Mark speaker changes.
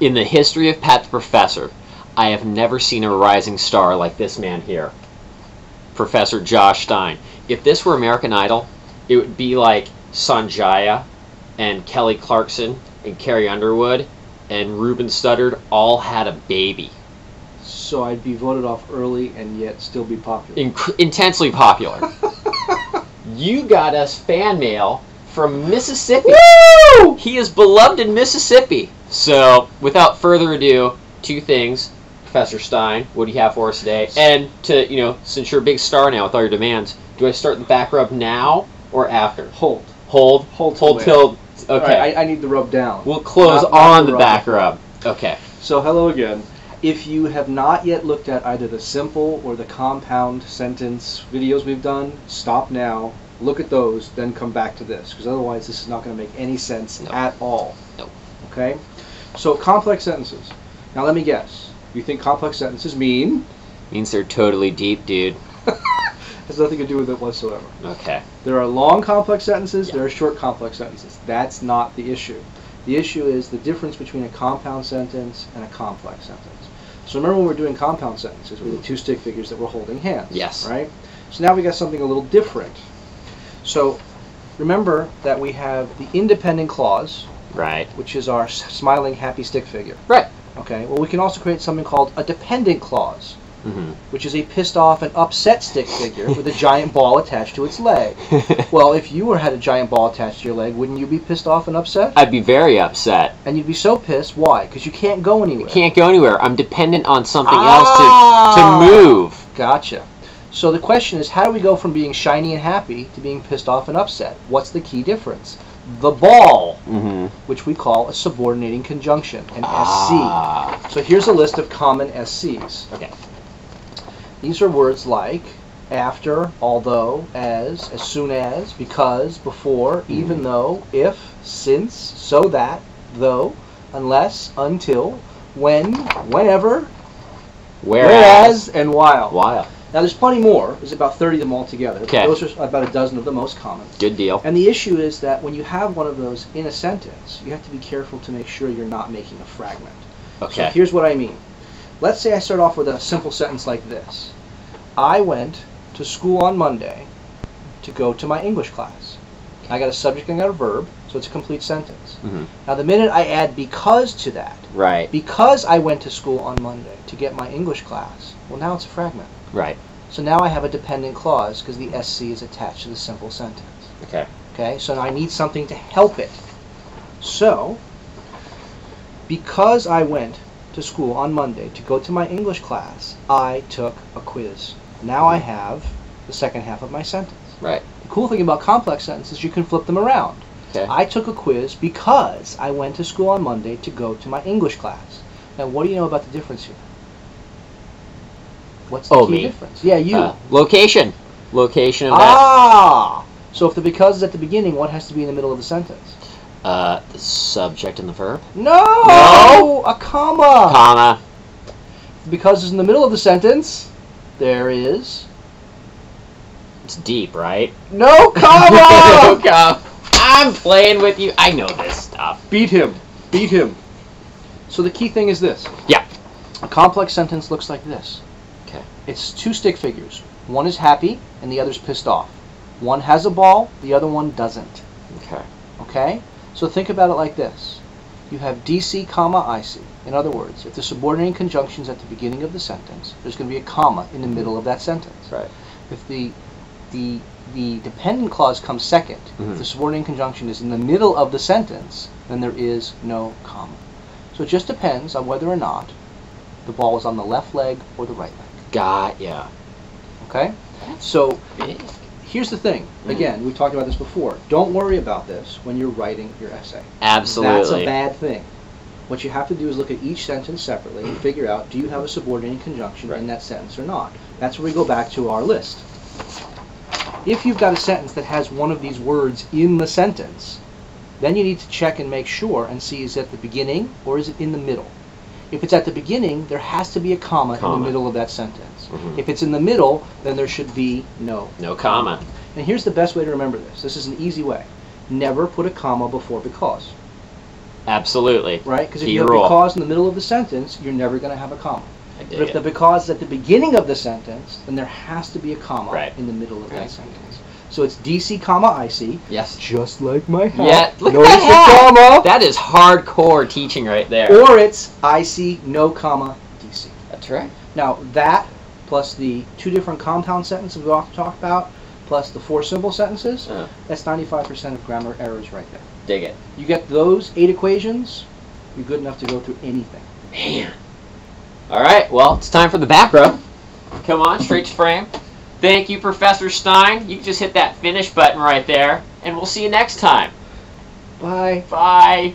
Speaker 1: In the history of Pat the Professor, I have never seen a rising star like this man here, Professor Josh Stein. If this were American Idol, it would be like Sanjaya and Kelly Clarkson and Carrie Underwood and Ruben Studdard all had a baby.
Speaker 2: So I'd be voted off early and yet still be popular.
Speaker 1: Intensely popular. You got us fan mail from Mississippi.
Speaker 2: Woo!
Speaker 1: He is beloved in Mississippi. So, without further ado, two things. Professor Stein, what do you have for us today? And to, since you're a big star now with all your demands, do I start the back rub now or after?
Speaker 2: Hold
Speaker 1: till... Okay.
Speaker 2: Right, I need the rub down.
Speaker 1: We'll close on the back rub. Okay.
Speaker 2: So, hello again. If you have not yet looked at either the simple or the compound sentence videos we've done, stop now, look at those, then come back to this, because otherwise this is not going to make any sense at all.
Speaker 1: Nope.
Speaker 2: Okay? So, complex sentences. Now, let me guess. You think complex sentences mean?
Speaker 1: Means they're totally deep, dude.
Speaker 2: Has nothing to do with it whatsoever.
Speaker 1: Okay.
Speaker 2: There are long complex sentences, there are short complex sentences. That's not the issue. The issue is the difference between a compound sentence and a complex sentence. So remember when we're doing compound sentences with the two stick figures that we're holding hands?
Speaker 1: Yes.
Speaker 2: Right? So now we got something a little different. So remember that we have the independent clause,
Speaker 1: right,
Speaker 2: which is our smiling happy stick figure.
Speaker 1: Right.
Speaker 2: Okay. Well, we can also create something called a dependent clause, which is a pissed off and upset stick figure with a giant ball attached to its leg. Well, if you had a giant ball attached to your leg, wouldn't you be pissed off and upset?
Speaker 1: I'd be very upset.
Speaker 2: And you'd be so pissed. Why? Because you can't go anywhere.
Speaker 1: I can't go anywhere. I'm dependent on something else to move.
Speaker 2: Gotcha. So the question is, how do we go from being shiny and happy to being pissed off and upset? What's the key difference? The ball, which we call a subordinating conjunction, an SC. So here's a list of common SCs.
Speaker 1: Okay.
Speaker 2: These are words like after, although, as soon as, because, before, even though, if, since, so that, though, unless, until, when, whenever, whereas, and while. Now there's plenty more. There's about 30 of them all together.
Speaker 1: Okay.
Speaker 2: Those are about a dozen of the most common.
Speaker 1: Good deal.
Speaker 2: And the issue is that when you have one of those in a sentence, you have to be careful to make sure you're not making a fragment.
Speaker 1: Okay.
Speaker 2: So here's what I mean. Let's say I start off with a simple sentence like this. I went to school on Monday to go to my English class. I got a subject and I got a verb, so it's a complete sentence. Now the minute I add because to that,
Speaker 1: right,
Speaker 2: because I went to school on Monday to get my English class, well now it's a fragment.
Speaker 1: Right.
Speaker 2: So now I have a dependent clause because the SC is attached to the simple sentence.
Speaker 1: Okay.
Speaker 2: Okay, so now I need something to help it. So, because I went to school on Monday to go to my English class, I took a quiz. Now I have the second half of my sentence.
Speaker 1: Right.
Speaker 2: The cool thing about complex sentences is you can flip them around.
Speaker 1: Okay.
Speaker 2: I took a quiz because I went to school on Monday to go to my English class. Now, what do you know about the difference here? What's the key difference? Yeah, you.
Speaker 1: Location. Location of that.
Speaker 2: So if the because is at the beginning, what has to be in the middle of the sentence?
Speaker 1: The subject and the verb?
Speaker 2: No! A comma!
Speaker 1: Comma.
Speaker 2: Because is in the middle of the sentence, there is...
Speaker 1: It's deep, right?
Speaker 2: No comma!
Speaker 1: No comma. I'm playing with you. I know this stuff.
Speaker 2: Beat him. Beat him. So the key thing is this.
Speaker 1: Yeah.
Speaker 2: A complex sentence looks like this.
Speaker 1: Okay.
Speaker 2: It's two stick figures. One is happy and the other's pissed off. One has a ball, the other one doesn't.
Speaker 1: Okay.
Speaker 2: Okay? So think about it like this. You have DC, comma, IC. In other words, if the subordinating conjunction is at the beginning of the sentence, there's going to be a comma in the middle of that sentence.
Speaker 1: Right.
Speaker 2: If the dependent clause comes second, if the subordinating conjunction is in the middle of the sentence, then there is no comma. So it just depends on whether or not the ball is on the left leg or the right leg.
Speaker 1: Got ya.
Speaker 2: Okay? So here's the thing. Again, we talked about this before. Don't worry about this when you're writing your essay.
Speaker 1: Absolutely.
Speaker 2: That's a bad thing. What you have to do is look at each sentence separately and figure out, do you have a subordinating conjunction in that sentence or not? That's where we go back to our list. If you've got a sentence that has one of these words in the sentence, then you need to check and make sure and see, is it at the beginning or is it in the middle? If it's at the beginning, there has to be a comma in the middle of that sentence. If it's in the middle, then there should be no
Speaker 1: comma.
Speaker 2: And here's the best way to remember this. This is an easy way. Never put a comma before because.
Speaker 1: Absolutely.
Speaker 2: Right? Because if
Speaker 1: Key
Speaker 2: you have
Speaker 1: rule.
Speaker 2: because in the middle of the sentence, you're never going to have a comma.
Speaker 1: I
Speaker 2: But
Speaker 1: dig
Speaker 2: if
Speaker 1: it.
Speaker 2: the because is at the beginning of the sentence, then there has to be a comma
Speaker 1: Right.
Speaker 2: in the middle of
Speaker 1: Right.
Speaker 2: that sentence. So it's DC, comma, IC.
Speaker 1: Yes.
Speaker 2: Just like my hat.
Speaker 1: Yeah, look
Speaker 2: Notice
Speaker 1: at that hat.
Speaker 2: the comma.
Speaker 1: That is hardcore teaching right there.
Speaker 2: Or it's IC, no comma, DC.
Speaker 1: That's right.
Speaker 2: Now that, plus the two different compound sentences we often talk about, plus the four simple sentences, that's 95% of grammar errors right there.
Speaker 1: Dig it.
Speaker 2: You get those 8 equations, you're good enough to go through anything.
Speaker 1: Man. All right, well, it's time for the back row. Come on, straight to frame. Thank you, Professor Stein. You can just hit that finish button right there, and we'll see you next time.
Speaker 2: Bye.
Speaker 1: Bye.